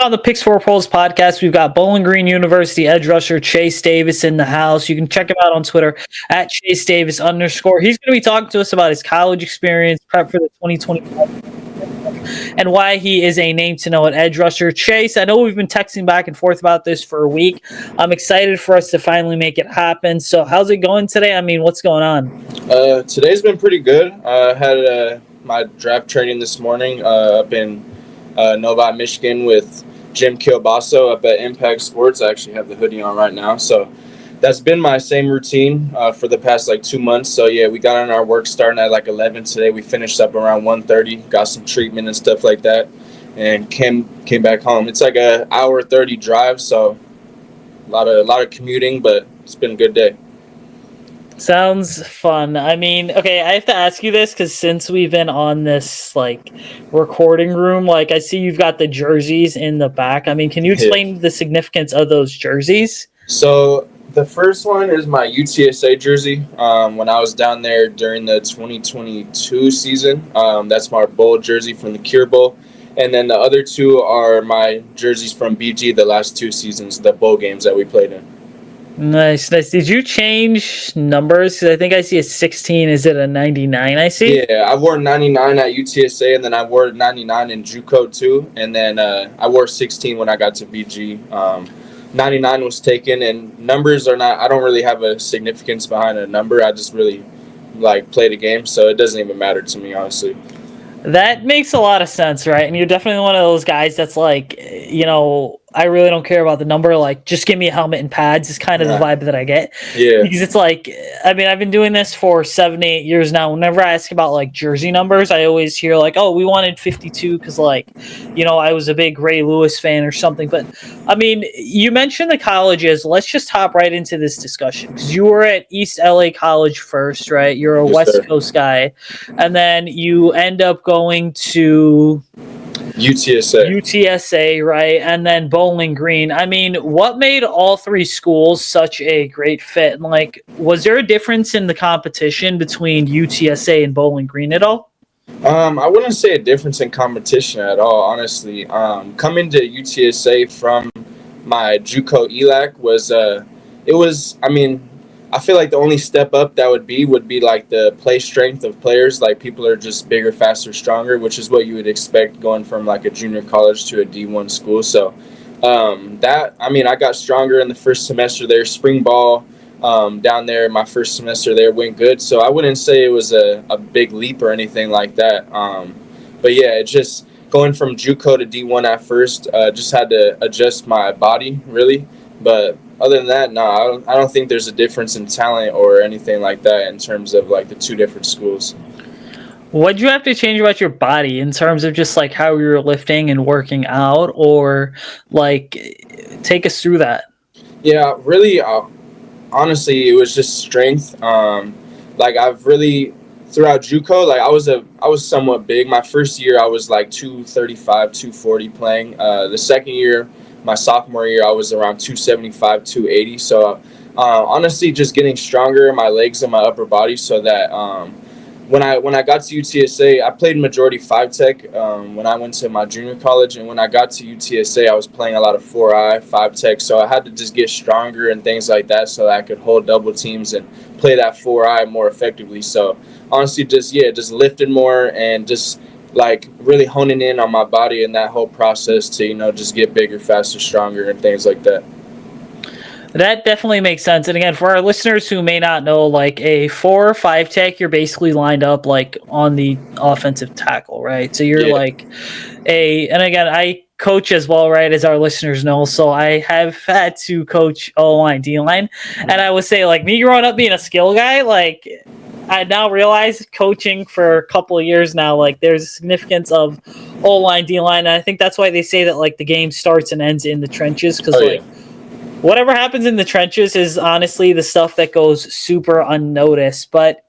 On the Picks for Polls podcast, we've got Bowling Green University edge rusher Chace Davis in the house. You can check him out on Twitter at Chace Davis _. He's going to be talking to us about his college experience, prep for the 2025, and why he is a name to know at edge rusher. Chace, I know we've been texting back and forth about this for a week. I'm excited for us to finally make it happen. So how's it going today? I mean, what's going on? Today's been pretty good. I had my draft training this morning up in Novi, Michigan with Jim Kielbaso up at Impact Sports. I actually have the hoodie on right now. So that's been my same routine for the past 2 months. So yeah, we got on our work starting at 11 today. We finished up around 1:30, got some treatment and stuff like that, and came back home. It's like a hour 30 drive, so a lot of commuting, but it's been a good day. Sounds fun. I mean, okay, I have to ask you this because since we've been on this recording room, I see you've got the jerseys in the back. I mean, can you explain the significance of those jerseys? So the first one is my UTSA jersey. When I was down there during the 2022 season, that's my bowl jersey from the Cure Bowl. And then the other two are my jerseys from BG the last 2 seasons, the bowl games that we played in. Nice. Did you change numbers? Because I think I see a 16. Is it a 99 I see? Yeah, I wore 99 at UTSA, and then I wore 99 in JUCO too. And then I wore 16 when I got to BG. 99 was taken, and numbers are not – I don't really have a significance behind a number. I just really, play the game, so it doesn't even matter to me, honestly. That makes a lot of sense, right? And you're definitely one of those guys that's I really don't care about the number. Just give me a helmet and pads is kind of the vibe that I get. Yeah. Because it's I've been doing this for 7 to 8 years now. Whenever I ask about jersey numbers, I always hear oh, we wanted 52 because I was a big Ray Lewis fan or something. But I mean, you mentioned the colleges. Let's just hop right into this discussion because you were at East LA College first, right? You're a West Coast guy, and then you end up going to UTSA, right? And then Bowling Green. I mean, what made all 3 schools such a great fit? And was there a difference in the competition between UTSA and Bowling Green at all? I wouldn't say a difference in competition at all, honestly. Coming to UTSA from my JUCO ELAC I feel like the only step up that would be the play strength of players. People are just bigger, faster, stronger, which is what you would expect going from a junior college to a D1 school. So I got stronger in the first semester there. Spring ball down there, my first semester there went good. So I wouldn't say it was a big leap or anything like that. But yeah, it's just going from JUCO to D1 at first, just had to adjust my body really. But other than that, no, I don't think there's a difference in talent or anything like that in terms of the 2 different schools. What'd you have to change about your body in terms of just how you were lifting and working out, or take us through that? Yeah, really, honestly, it was just strength. I've really throughout JUCO, I was somewhat big. My first year, I was 235, 240 playing. The second year, my sophomore year, I was around 275, 280. So honestly, just getting stronger in my legs and my upper body, so that when I got to UTSA, I played majority 5-tech when I went to my junior college, and when I got to UTSA, I was playing a lot of 4i, 5-tech. So I had to just get stronger and things like that, so that I could hold double teams and play that 4i more effectively. So honestly, just lifting more and just really honing in on my body and that whole process to, just get bigger, faster, stronger, and things like that. That definitely makes sense. And again, for our listeners who may not know, a 4 or 5 tech, you're basically lined up on the offensive tackle, right? So you're and again, I coach as well, right, as our listeners know. So I have had to coach O-line, D-line. And I would say me growing up being a skill guy, I now realize coaching for a couple of years now, there's a significance of O-line, D-line. And I think that's why they say that the game starts and ends in the trenches, because whatever happens in the trenches is honestly the stuff that goes super unnoticed. But,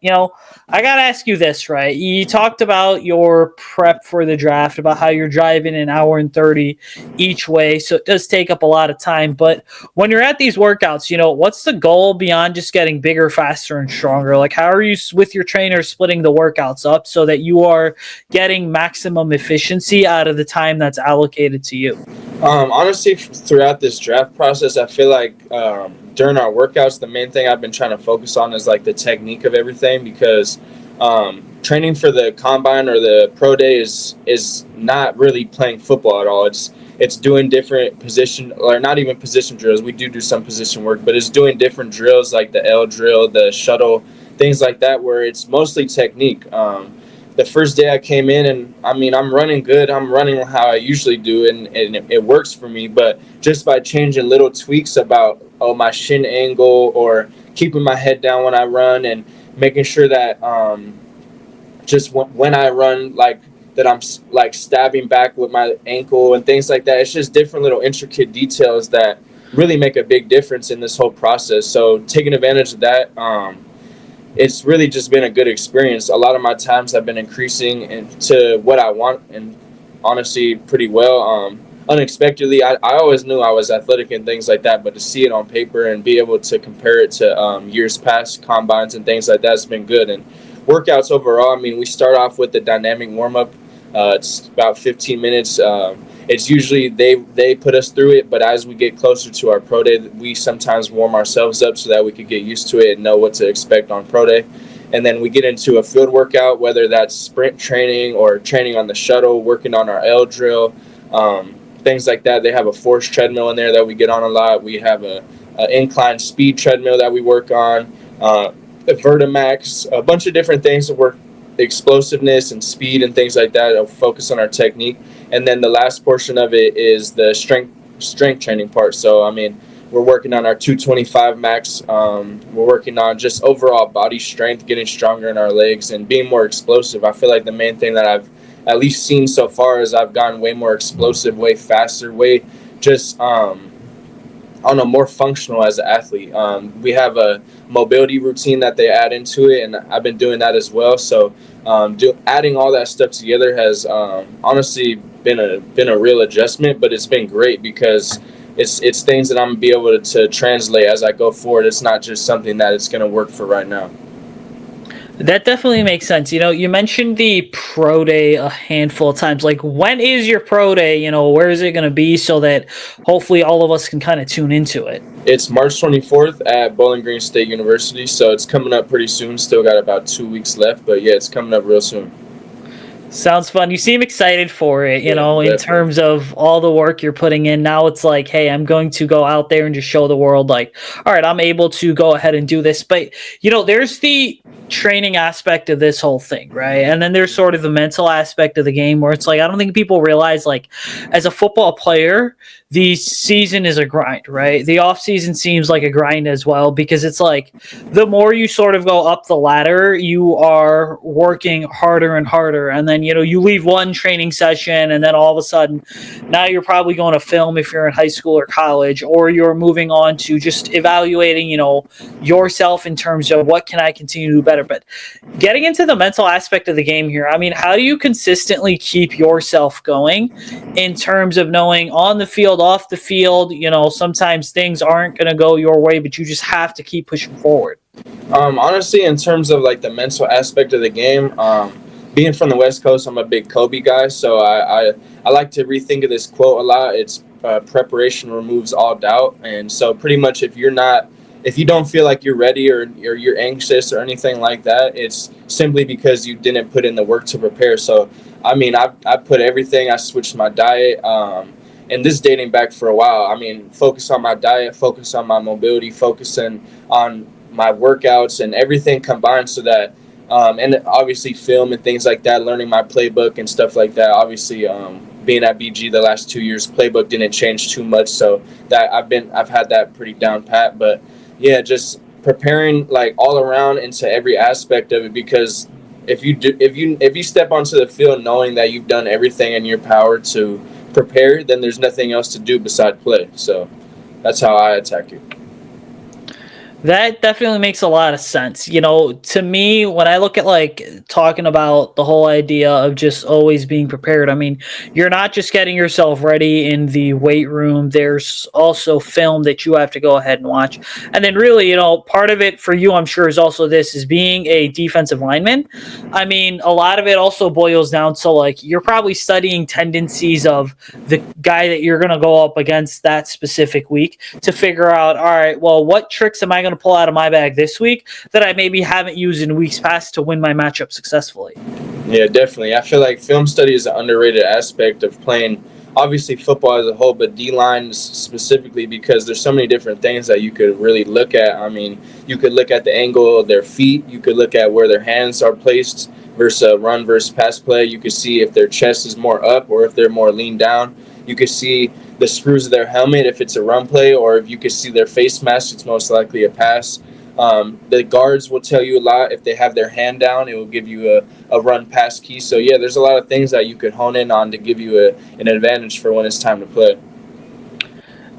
I got to ask you this, right? You talked about your prep for the draft, about how you're driving an hour and 30 each way. So it does take up a lot of time. But when you're at these workouts, what's the goal beyond just getting bigger, faster, and stronger? How are you with your trainer splitting the workouts up so that you are getting maximum efficiency out of the time that's allocated to you? Honestly, throughout this draft process, I feel like during our workouts, the main thing I've been trying to focus on is like the technique of everything, because training for the combine or the pro day is not really playing football at all. It's doing different position, or not even position drills. We do some position work, but it's doing different drills like the L drill, the shuttle, things like that, where it's mostly technique. The first day I came in, and I mean, I'm running good. I'm running how I usually do, and it works for me. But just by changing little tweaks about, my shin angle, or keeping my head down when I run, and making sure that just when I run, like that I'm like stabbing back with my ankle and things like that. It's just different little intricate details that really make a big difference in this whole process. So taking advantage of that, it's really just been a good experience. A lot of my times have been increasing into what I want, and honestly, pretty well. Unexpectedly, I always knew I was athletic and things like that, but to see it on paper and be able to compare it to years past combines and things like that has been good. And workouts overall, I mean, we start off with the dynamic warm up. It's about 15 minutes. It's usually they put us through it, but as we get closer to our pro day, we sometimes warm ourselves up so that we could get used to it and know what to expect on pro day. And then we get into a field workout, whether that's sprint training or training on the shuttle, working on our L drill, things like that. They have a force treadmill in there that we get on a lot. We have a incline speed treadmill that we work on, a Vertimax, a bunch of different things that work explosiveness and speed and things like that. It'll focus on our technique. And then the last portion of it is the strength training part. So I mean, we're working on our 225 max. We're working on just overall body strength, getting stronger in our legs and being more explosive. I feel like the main thing that I've at least seen so far is I've gotten way more explosive, way faster, way just I don't know, more functional as an athlete. We have a mobility routine that they add into it, and I've been doing that as well. So adding all that stuff together has honestly been a real adjustment, but it's been great because it's things that I'm gonna be able to translate as I go forward. It's not just something that it's gonna work for right now. That definitely makes sense. You mentioned the pro day a handful of times. Like, when is your pro day? Where is it going to be so that hopefully all of us can kind of tune into it? It's March 24th at Bowling Green State University, so it's coming up pretty soon. Still got about 2 weeks left, but yeah, it's coming up real soon. Sounds fun. You seem excited for it, Yeah, in definitely. terms of all the work you're putting in. Now it's like, hey, I'm going to go out there and just show the world, like, all right, I'm able to go ahead and do this. But, there's the training aspect of this whole thing, right? And then there's sort of the mental aspect of the game where it's like, I don't think people realize, like, as a football player, the season is a grind, right? The off season seems like a grind as well, because it's like the more you sort of go up the ladder, you are working harder and harder. And then, you leave one training session and then all of a sudden now you're probably going to film if you're in high school or college, or you're moving on to just evaluating, yourself in terms of what can I continue to do better. But getting into the mental aspect of the game here, I mean, how do you consistently keep yourself going in terms of knowing on the field, off the field, sometimes things aren't going to go your way, but you just have to keep pushing forward? Honestly, in terms of like the mental aspect of the game, being from the West Coast, I'm a big Kobe guy, so I like to rethink of this quote a lot. It's preparation removes all doubt, and so pretty much if you don't feel like you're ready, or you're anxious or anything like that, it's simply because you didn't put in the work to prepare. So I mean, I put everything. I switched my diet. And this dating back for a while. I mean, focus on my diet, focus on my mobility, focusing on my workouts and everything combined, so that and obviously film and things like that, learning my playbook and stuff like that. Obviously, being at BG the last 2 years, playbook didn't change too much, so that I've had that pretty down pat. But yeah, just preparing like all around into every aspect of it, because if you step onto the field knowing that you've done everything in your power to prepare, then there's nothing else to do beside play. So that's how I attack it. That definitely makes a lot of sense. You know, to me, when I look at like talking about the whole idea of just always being prepared, I mean, you're not just getting yourself ready in the weight room, there's also film that you have to go ahead and watch. And then, really, you know, part of it for you, I'm sure, is also this is being a defensive lineman. I mean, a lot of it also boils down to like you're probably studying tendencies of the guy that you're going to go up against that specific week to figure out, all right, well, what tricks am I going to pull out of my bag this week that I maybe haven't used in weeks past to win my matchup successfully? Yeah, definitely. I feel like film study is an underrated aspect of playing, obviously football as a whole, but D line specifically because there's so many different things that you could really look at. I mean, you could look at the angle of their feet, you could look at where their hands are placed versus run versus pass play. You could see if their chest is more up or if they're more leaned down. You could see the screws of their helmet if it's a run play, or if you could see their face mask, it's most likely a pass. The guards will tell you a lot. If they have their hand down, it will give you a run pass key. So, yeah, there's a lot of things that you could hone in on to give you an advantage for when it's time to play.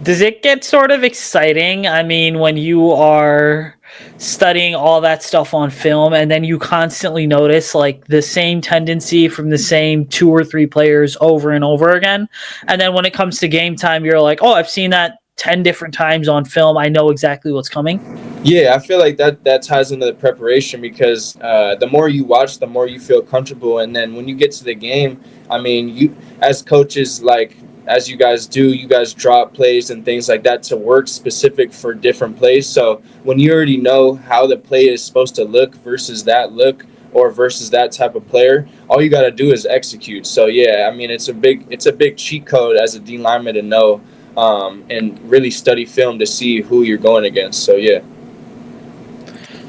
Does it get sort of exciting? I mean, when you are studying all that stuff on film and then you constantly notice like the same tendency from the same two or three players over and over again. And then when it comes to game time, you're like, oh, I've seen that 10 different times on film. I know exactly what's coming. Yeah, I feel like that ties into the preparation because the more you watch, the more you feel comfortable, and then when you get to the game, I mean, you as coaches, like as you guys do, you guys drop plays and things like that to work specific for different plays. So when you already know how the play is supposed to look versus that look or versus that type of player, all you got to do is execute. So yeah, I mean, it's a big cheat code as a D lineman to know and really study film to see who you're going against. So yeah.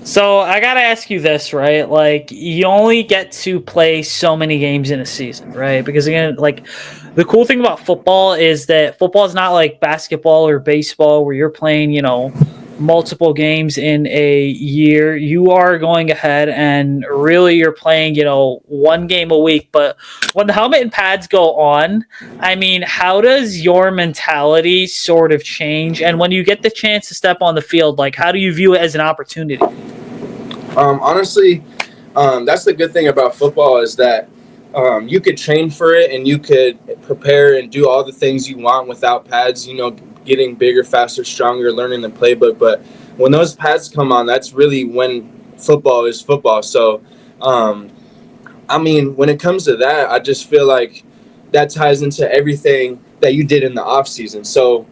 So I gotta ask you this, right? Like, you only get to play so many games in a season, right? Because again, like, the cool thing about football is that football is not like basketball or baseball where you're playing, you know, multiple games in a year. You are going ahead and really you're playing, you know, one game a week. But when the helmet and pads go on, I mean, how does your mentality sort of change? And when you get the chance to step on the field, like, how do you view it as an opportunity? Honestly, that's the good thing about football is that you could train for it and you could prepare and do all the things you want without pads, you know, getting bigger, faster, stronger, learning the playbook. But when those pads come on, that's really when football is football. So, I mean, when it comes to that, I just feel like that ties into everything that you did in the off season. So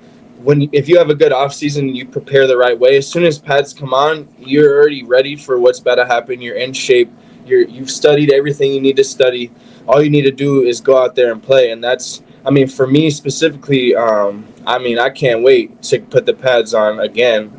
if you have a good off season, you prepare the right way. As soon as pads come on, you're already ready for what's about to happen. You're in shape. You've studied everything you need to study. All you need to do is go out there and play. And that's, I mean, for me specifically, I mean, I can't wait to put the pads on again.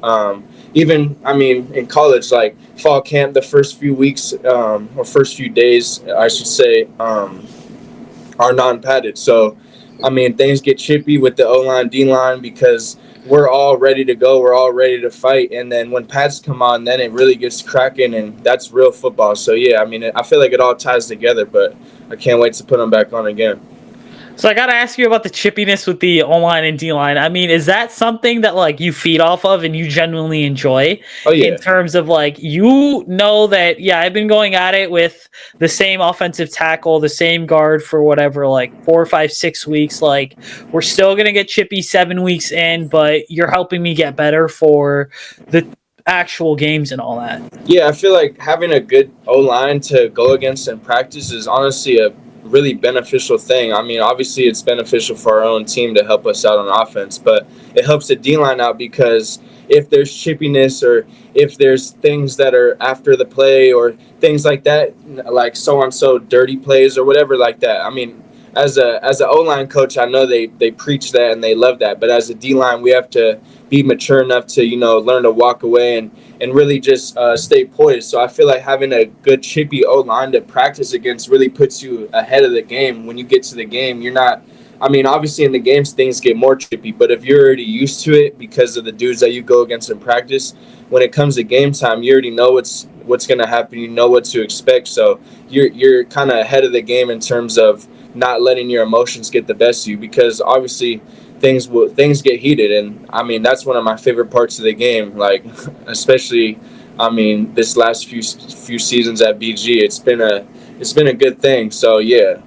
Even, I mean, in college, like fall camp, the first few weeks or first few days, I should say, are non-padded. So, I mean, things get chippy with the O-line, D-line because we're all ready to go. We're all ready to fight. And then when pads come on, then it really gets cracking, and that's real football. So, yeah, I mean, I feel like it all ties together, but I can't wait to put them back on again. So I gotta ask you about the chippiness with the O line and D line. I mean, is that something that like you feed off of and you genuinely enjoy Oh, in yeah. terms of like you know that yeah, I've been going at it with the same offensive tackle, the same guard for whatever, like 4, 5, 6 weeks. Like we're still gonna get chippy 7 weeks in, but you're helping me get better for the actual games and all that. Yeah, I feel like having a good O-line to go against in practice is honestly a really beneficial thing. I mean, obviously it's beneficial for our own team to help us out on offense, but it helps the D-line out because if there's chippiness or if there's things that are after the play or things like that, like so-and-so dirty plays or whatever like that. I mean, as a O-line coach, I know they preach that and they love that, but as a D-line, we have to be mature enough to, you know, learn to walk away and really just stay poised. So I feel like having a good chippy O-line to practice against really puts you ahead of the game. When you get to the game, you're not, I mean, obviously in the games things get more chippy, but if you're already used to it because of the dudes that you go against in practice, when it comes to game time, you already know what's going to happen. You know what to expect. So you're kind of ahead of the game in terms of not letting your emotions get the best of you because obviously things get heated, and I mean that's one of my favorite parts of the game. Like especially, I mean this last few seasons at BG, it's been a good thing. So yeah.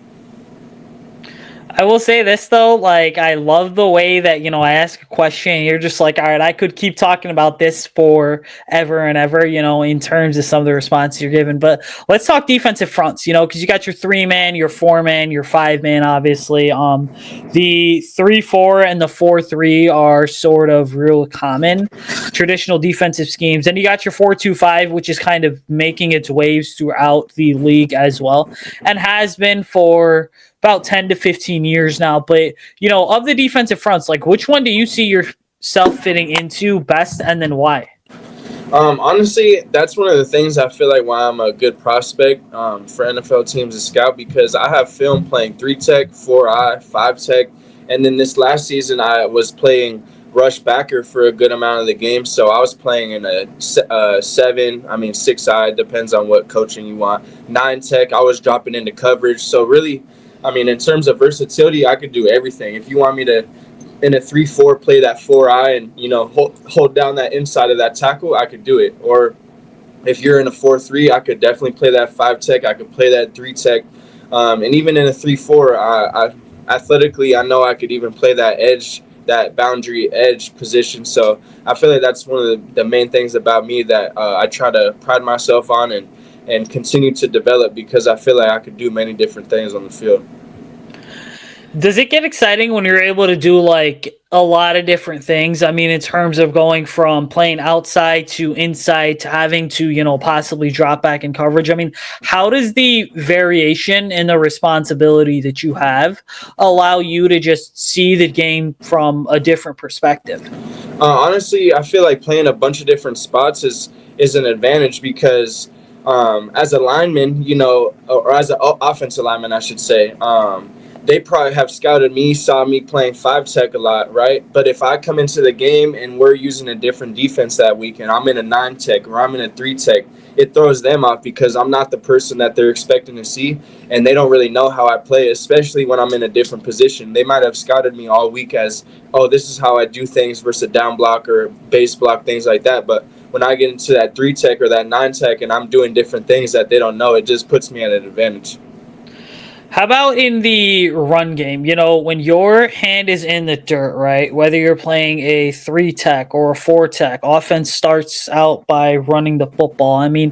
I will say this though, like I love the way that I ask a question and you're just like, all right, I could keep talking about this for ever and ever, in terms of some of the responses you're giving. But let's talk defensive fronts, because you got your 3-man, your 4-man, your 5-man, obviously. The 3-4 and the 4-3 are sort of real common traditional defensive schemes. And you got your 4-2-5, which is kind of making its waves throughout the league as well, and has been for about 10 to 15 years now. But, of the defensive fronts, like which one do you see yourself fitting into best, and then why? Honestly, that's one of the things I feel like why I'm a good prospect for NFL teams as scout, because I have film playing 3-tech, 4-eye, 5-tech, and then this last season I was playing rush backer for a good amount of the game. So I was playing in a 6-eye, depends on what coaching you want. 9-tech, I was dropping into coverage. So really, I mean, in terms of versatility, I could do everything. If you want me to, in a 3-4, play that 4-eye and, hold down that inside of that tackle, I could do it. Or if you're in a 4-3, I could definitely play that 5-tech. I could play that 3-tech. And even in a 3-4, I athletically, I know I could even play that edge, that boundary edge position. So I feel like that's one of the main things about me that I try to pride myself on and continue to develop, because I feel like I could do many different things on the field. Does it get exciting when you're able to do like a lot of different things? I mean, in terms of going from playing outside to inside to having to, possibly drop back in coverage. I mean, how does the variation in the responsibility that you have allow you to just see the game from a different perspective? Honestly, I feel like playing a bunch of different spots is an advantage, because as a lineman, or as an offensive lineman, I should say, they probably have scouted me, saw me playing 5-tech a lot, right? But if I come into the game and we're using a different defense that week, and I'm in a 9-tech or I'm in a 3-tech, it throws them off, because I'm not the person that they're expecting to see, and they don't really know how I play, especially when I'm in a different position. They might have scouted me all week as, oh, this is how I do things versus a down block or base block, things like that. But when I get into that 3-tech or that 9-tech and I'm doing different things that they don't know, it just puts me at an advantage. How about in the run game? When your hand is in the dirt, right? Whether you're playing a 3-tech or a 4-tech, offense starts out by running the football. I mean,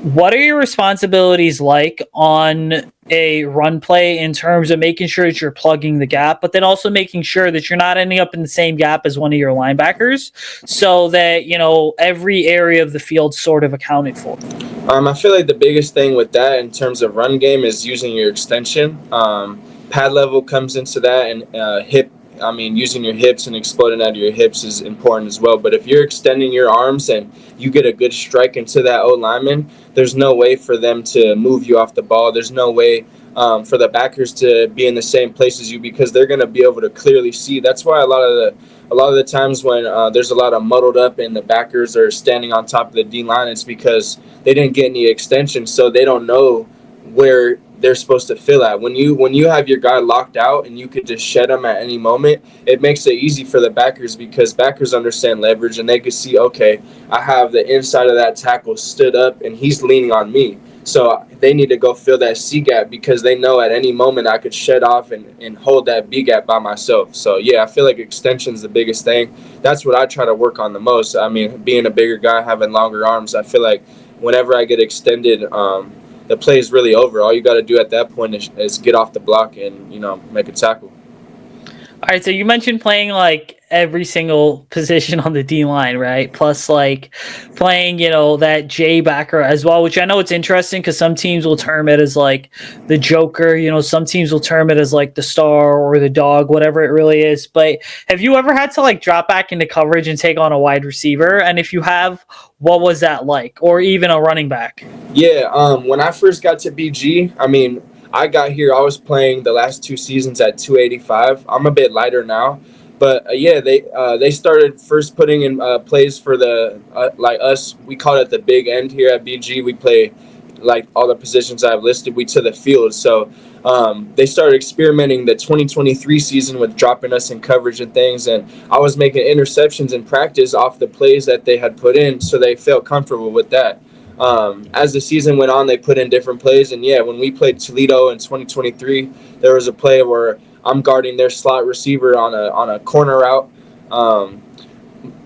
what are your responsibilities like on a run play in terms of making sure that you're plugging the gap, but then also making sure that you're not ending up in the same gap as one of your linebackers, so that, every area of the field sort of accounted for? I feel like the biggest thing with that in terms of run game is using your extension. Pad level comes into that, and hip. I mean, using your hips and exploding out of your hips is important as well. But if you're extending your arms and you get a good strike into that O lineman, there's no way for them to move you off the ball. There's no way for the backers to be in the same place as you, because they're going to be able to clearly see. That's why a lot of the times when there's a lot of muddled up and the backers are standing on top of the D line, it's because they didn't get any extension, so they don't know where they're supposed to fill at. When you have your guy locked out and you could just shed him at any moment, it makes it easy for the backers, because backers understand leverage and they can see, okay, I have the inside of that tackle stood up and he's leaning on me. So they need to go fill that C gap, because they know at any moment I could shed off and hold that B gap by myself. So yeah, I feel like extension's the biggest thing. That's what I try to work on the most. I mean, being a bigger guy, having longer arms, I feel like whenever I get extended, the play is really over. All you got to do at that point is get off the block and, make a tackle. All right, so you mentioned playing like every single position on the D line, right? Plus like playing, that J backer as well, which I know it's interesting because some teams will term it as like the Joker, some teams will term it as like the star or the dog, whatever it really is. But have you ever had to like drop back into coverage and take on a wide receiver? And if you have, what was that like? Or even a running back? Yeah, when I first got to BG, I mean, I got here, I was playing the last 2 seasons at 285. I'm a bit lighter now. But yeah, they started first putting in plays for the like us. We call it the big end here at BG. We play like all the positions I've listed. We to the field. So they started experimenting the 2023 season with dropping us in coverage and things, and I was making interceptions in practice off the plays that they had put in, so they felt comfortable with that. As the season went on, they put in different plays, and yeah, when we played Toledo in 2023, there was a play where I'm guarding their slot receiver on a corner route.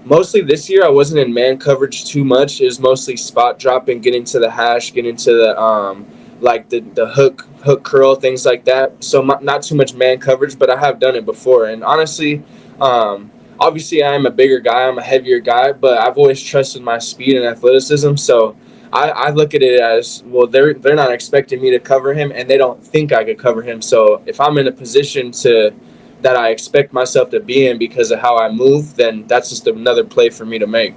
Mostly this year, I wasn't in man coverage too much. It was mostly spot dropping, getting to the hash, getting to the like the hook curl, things like that. So not too much man coverage, but I have done it before. And honestly, obviously I am a bigger guy, I'm a heavier guy, but I've always trusted my speed and athleticism. So I look at it as, well, they're not expecting me to cover him, and they don't think I could cover him. So if I'm in a position that I expect myself to be in because of how I move, then that's just another play for me to make.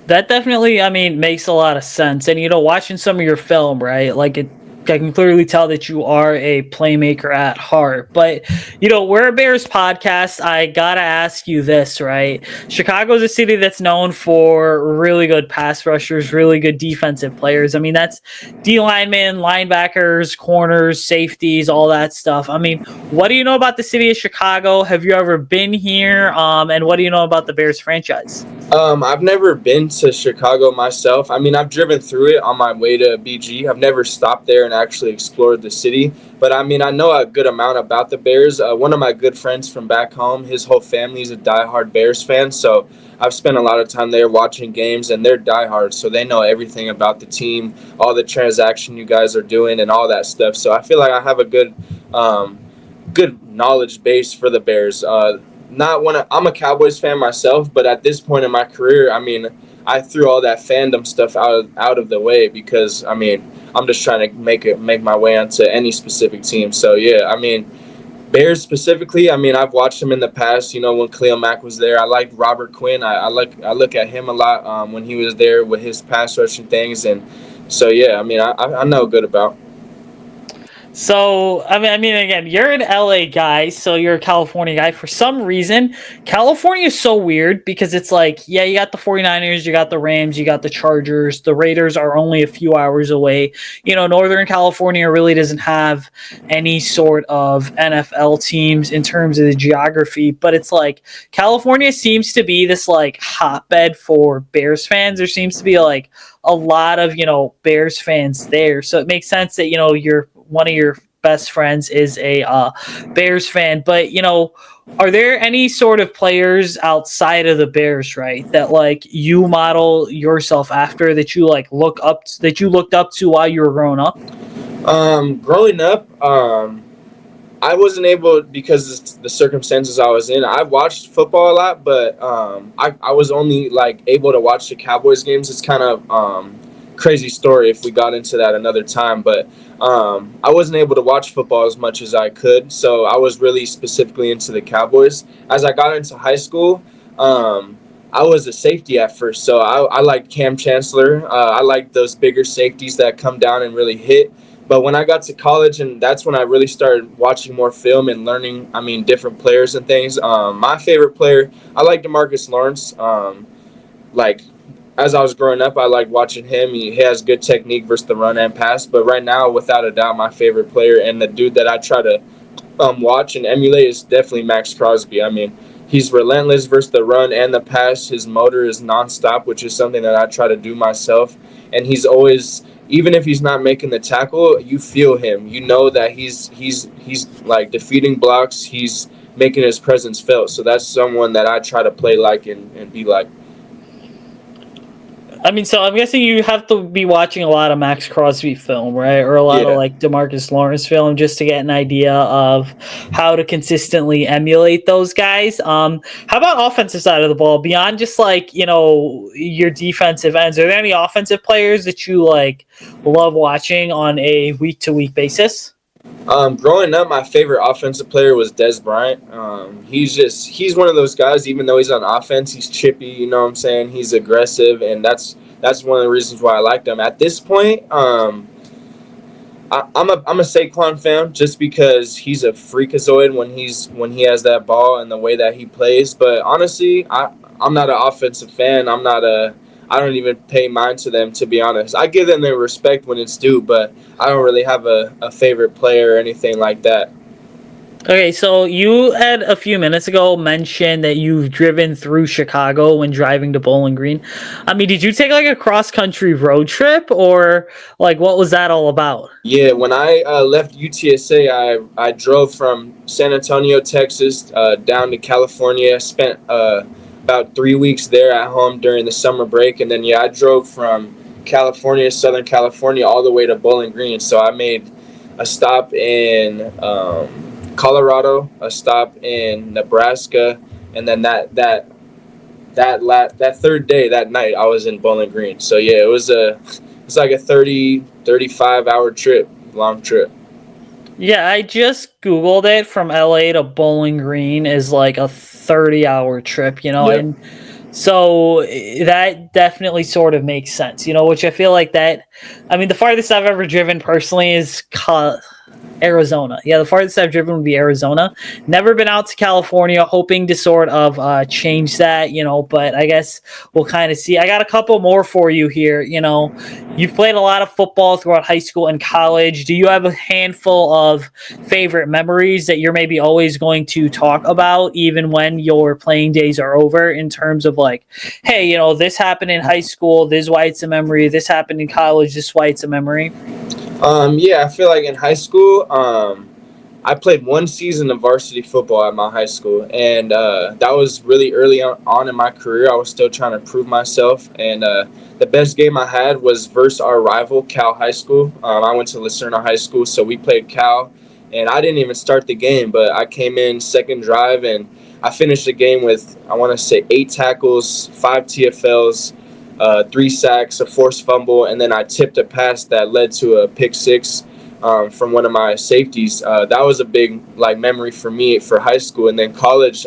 That definitely, I mean, makes a lot of sense. And, watching some of your film, right? Like, I can clearly tell that you are a playmaker at heart. But, we're a Bears podcast. I got to ask you this, right? Chicago's a city that's known for really good pass rushers, really good defensive players. I mean, that's D linemen, linebackers, corners, safeties, all that stuff. I mean, what do you know about the city of Chicago? Have you ever been here? And what do you know about the Bears franchise? I've never been to Chicago myself. I mean, I've driven through it on my way to BG. I've never stopped there and actually explored the city. But I mean, I know a good amount about the Bears. One of my good friends from back home, his whole family is a diehard Bears fan. So I've spent a lot of time there watching games, and they're diehards. So they know everything about the team, all the transaction you guys are doing, and all that stuff. So I feel like I have a good knowledge base for the Bears. I'm a Cowboys fan myself, but at this point in my career, I mean, I threw all that fandom stuff out of the way because, I mean, I'm just trying to make my way onto any specific team. So yeah, I mean, Bears specifically, I mean, I've watched them in the past. When Khalil Mack was there, I liked Robert Quinn. I look at him a lot when he was there with his pass rushing things, and so yeah, I mean, I know good about. So, I mean, again, you're an LA guy, so you're a California guy. For some reason, California is so weird because it's like, yeah, you got the 49ers, you got the Rams, you got the Chargers. The Raiders are only a few hours away. Northern California really doesn't have any sort of NFL teams in terms of the geography, but it's like California seems to be this like hotbed for Bears fans. There seems to be like a lot of, Bears fans there. So it makes sense that, one of your best friends is a Bears fan, but are there any sort of players outside of the Bears, right, that like you model yourself after, that you like looked up to while you were growing up? Growing up, I wasn't able, because of the circumstances I was in. I watched football a lot, but I was only like able to watch the Cowboys games. It's kind of crazy story if we got into that another time, but I wasn't able to watch football as much as I could, so I was really specifically into the Cowboys. As I got into high school, I was a safety at first, so I liked Cam Chancellor. I liked those bigger safeties that come down and really hit. But when I got to college, and that's when I really started watching more film and learning, I mean, different players and things. My favorite player, I like DeMarcus Lawrence. As I was growing up, I liked watching him. He has good technique versus the run and pass. But right now, without a doubt, my favorite player and the dude that I try to watch and emulate is definitely Max Crosby. I mean, he's relentless versus the run and the pass. His motor is nonstop, which is something that I try to do myself. And he's always, even if he's not making the tackle, you feel him. You know that he's like defeating blocks. He's making his presence felt. So that's someone that I try to play like and be like. I mean, so I'm guessing you have to be watching a lot of Max Crosby film, right? Or a lot of like DeMarcus Lawrence film, just to get an idea of how to consistently emulate those guys. How about offensive side of the ball? Beyond just like, your defensive ends, are there any offensive players that you like love watching on a week-to-week basis? Growing up, my favorite offensive player was Dez Bryant. He's one of those guys, even though he's on offense, he's chippy, you know what I'm saying? He's aggressive, and that's one of the reasons why I liked him. At this point, I'm a Saquon fan just because he's a freakazoid when he has that ball and the way that he plays. But honestly, I'm not an offensive fan. I don't even pay mind to them, to be honest. I give them their respect when it's due, but I don't really have a favorite player or anything like that. Okay, so you had a few minutes ago mentioned that you've driven through Chicago when driving to Bowling Green. I mean, did you take like a cross country road trip, or like what was that all about? Yeah, when I left UTSA, I drove from San Antonio, Texas, down to California. Spent about 3 weeks there at home during the summer break, and then I drove from California, Southern California, all the way to Bowling Green. So I made a stop in Colorado, a stop in Nebraska, and then that third day, that night, I was in Bowling Green. So yeah, it's like a 35 hour trip, long trip. Yeah, I just Googled it. From LA to Bowling Green is like a 30-hour trip, Yep. and so that definitely sort of makes sense, which I feel like that. I mean, the farthest I've ever driven personally is Arizona. Yeah, the farthest I've driven would be Arizona. Never been out to California, hoping to sort of change that, but I guess we'll kind of see. I got a couple more for you here. You've played a lot of football throughout high school and college. Do you have a handful of favorite memories that you're maybe always going to talk about, even when your playing days are over, in terms of like, hey, this happened in high school, this is why it's a memory, this happened in college, this is why it's a memory? Yeah, I feel like in high school, I played one season of varsity football at my high school, and that was really early on in my career. I was still trying to prove myself, and the best game I had was versus our rival, Cal High School. I went to Lucerna High School, so we played Cal, and I didn't even start the game, but I came in second drive, and I finished the game with, I want to say, 8 tackles, 5 TFLs, 3 sacks, a forced fumble, and then I tipped a pass that led to a pick six from one of my safeties. That was a big memory for me for high school, and then college.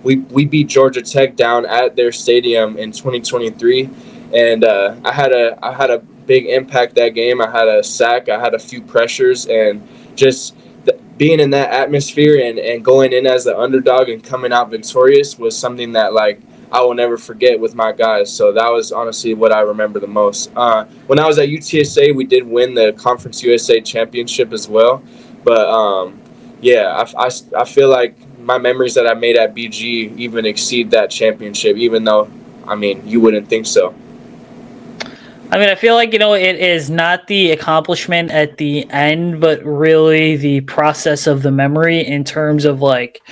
We beat Georgia Tech down at their stadium in 2023, and I had a big impact that game. I had a sack, I had a few pressures, and just being in that atmosphere and going in as the underdog and coming out victorious was something that I will never forget with my guys. So that was honestly what I remember the most. When I was at UTSA, we did win the Conference USA championship as well. But yeah, I feel like my memories that I made at BG even exceed that championship, even though, I mean, you wouldn't think so. I mean, I feel like, it is not the accomplishment at the end, but really the process of the memory, in terms of like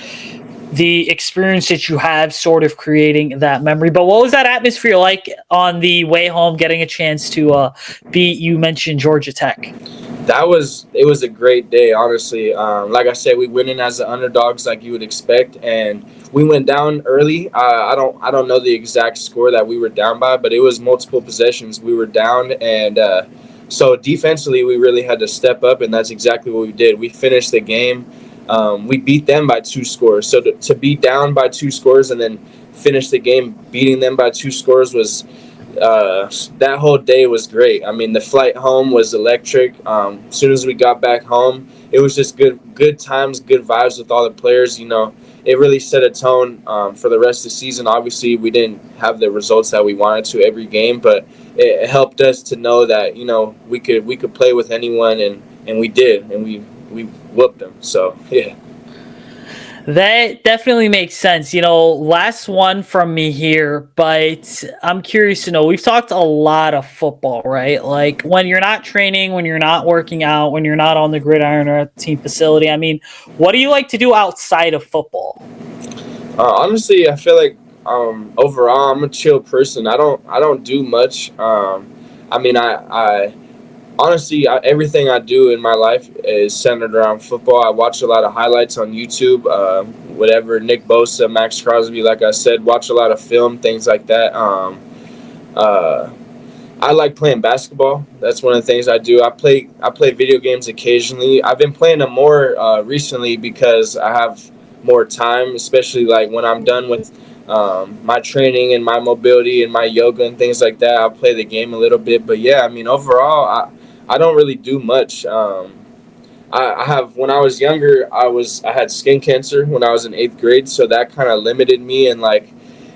the experience that you have sort of creating that memory. But what was that atmosphere like on the way home, getting a chance to beat, you mentioned Georgia Tech? It was a great day, honestly. Like I said, we went in as the underdogs, like you would expect, and we went down early. I don't know the exact score that we were down by, but it was multiple possessions. We were down, and so defensively we really had to step up, and that's exactly what we did. We finished the game. We beat them by 2 scores. So to be down by 2 scores and then finish the game beating them by 2 scores was that whole day was great. I mean, the flight home was electric. As soon as we got back home, it was just good times, good vibes with all the players. It really set a tone for the rest of the season. Obviously, we didn't have the results that we wanted to every game, but it helped us to know that we could play with anyone, and we did, and we whooped them. So yeah. That definitely makes sense. Last one from me here, but I'm curious to know. We've talked a lot of football, right? Like when you're not training, when you're not working out, when you're not on the gridiron or at the team facility. I mean, what do you like to do outside of football? Honestly, I feel like overall I'm a chill person. I don't do much. I mean, I honestly, everything I do in my life is centered around football. I watch a lot of highlights on YouTube, whatever, Nick Bosa, Max Crosby, like I said, watch a lot of film, things like that. Uh, I like playing basketball. That's one of the things I do. I play video games occasionally. I've been playing them more recently because I have more time, especially like when I'm done with my training and my mobility and my yoga and things like that. I'll play the game a little bit. But yeah, I mean, overall, I don't really do much. I have when I was younger, I had skin cancer when I was in 8th grade, so that kind of limited me and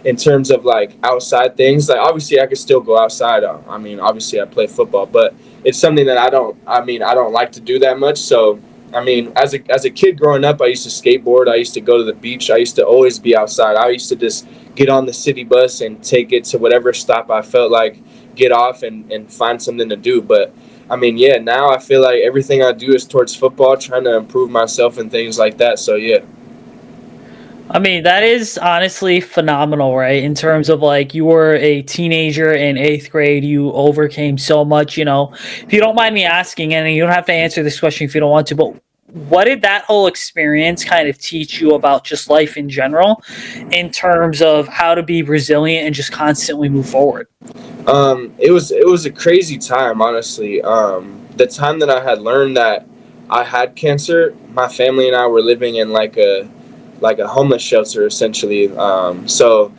in terms of like outside things. Like obviously I could still go outside. I mean, obviously I play football, but it's something that I don't like to do that much. So I mean, as a kid growing up, I used to skateboard. I used to go to the beach. I used to always be outside. I used to just get on the city bus and take it to whatever stop I felt like, get off and find something to do. But I mean, yeah, now I feel like everything I do is towards football, trying to improve myself and things like that. So yeah. I mean, that is honestly phenomenal, right? In terms of like you were a teenager in eighth grade, you overcame so much, you know. If you don't mind me asking, and you don't have to answer this question if you don't want to, but what did that whole experience kind of teach you about just life in general in terms of how to be resilient and just constantly move forward? It was a crazy time, honestly. The time that I had learned that I had cancer, my family and I were living in like a homeless shelter essentially. So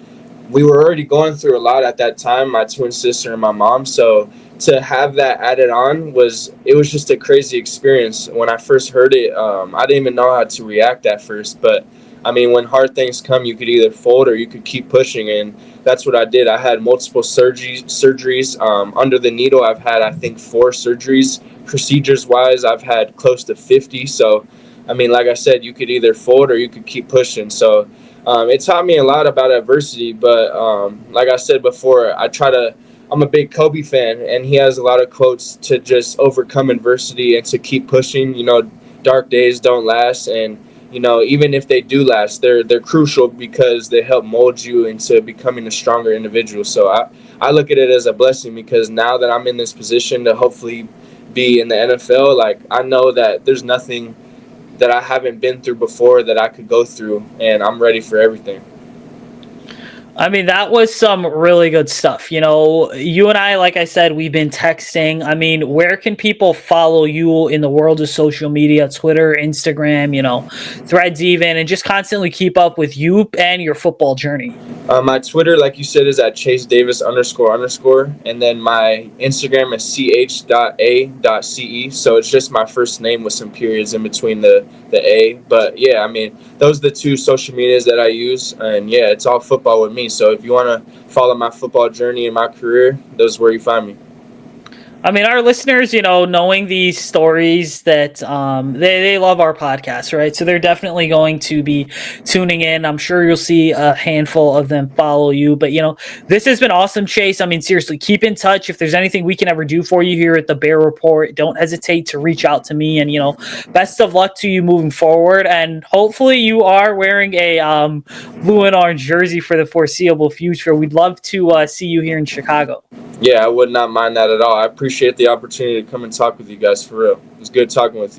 we were already going through a lot at that time, my twin sister and my mom. So to have that added on was just a crazy experience. When I first heard it, I didn't even know how to react at first. But I mean, when hard things come, you could either fold or you could keep pushing, and that's what I did. I had multiple surgeries. Under the needle, I've had I think 4 surgeries. Procedures wise, I've had close to 50. So I mean, like I said, you could either fold or you could keep pushing. So it taught me a lot about adversity, but like I said before, I'm a big Kobe fan, and he has a lot of quotes to just overcome adversity and to keep pushing. You know, dark days don't last, and you know, even if they do last, they're crucial because they help mold you into becoming a stronger individual. So I look at it as a blessing because now that I'm in this position to hopefully be in the NFL, like I know that there's nothing that I haven't been through before that I could go through, and I'm ready for everything. I mean, that was some really good stuff. You know, you and I, like I said, we've been texting. I mean, where can people follow you in the world of social media, Twitter, Instagram, you know, threads even, and just constantly keep up with you and your football journey? My Twitter, like you said, is at Chace Davis __, and then my Instagram is ch.a.ce. So it's just my first name with some periods in between the A. But yeah, I mean, those are the two social medias that I use, and yeah, it's all football with me. So if you want to follow my football journey and my career, those are where you find me. I mean, our listeners, you know, knowing these stories that they love our podcast, right? So they're definitely going to be tuning in. I'm sure you'll see a handful of them follow you. But, you know, this has been awesome, Chace. I mean, seriously, keep in touch. If there's anything we can ever do for you here at the Bear Report, don't hesitate to reach out to me. And, you know, best of luck to you moving forward. And hopefully you are wearing a blue and orange jersey for the foreseeable future. We'd love to see you here in Chicago. Yeah, I would not mind that at all. I appreciate the opportunity to come and talk with you guys for real. It was good talking with you.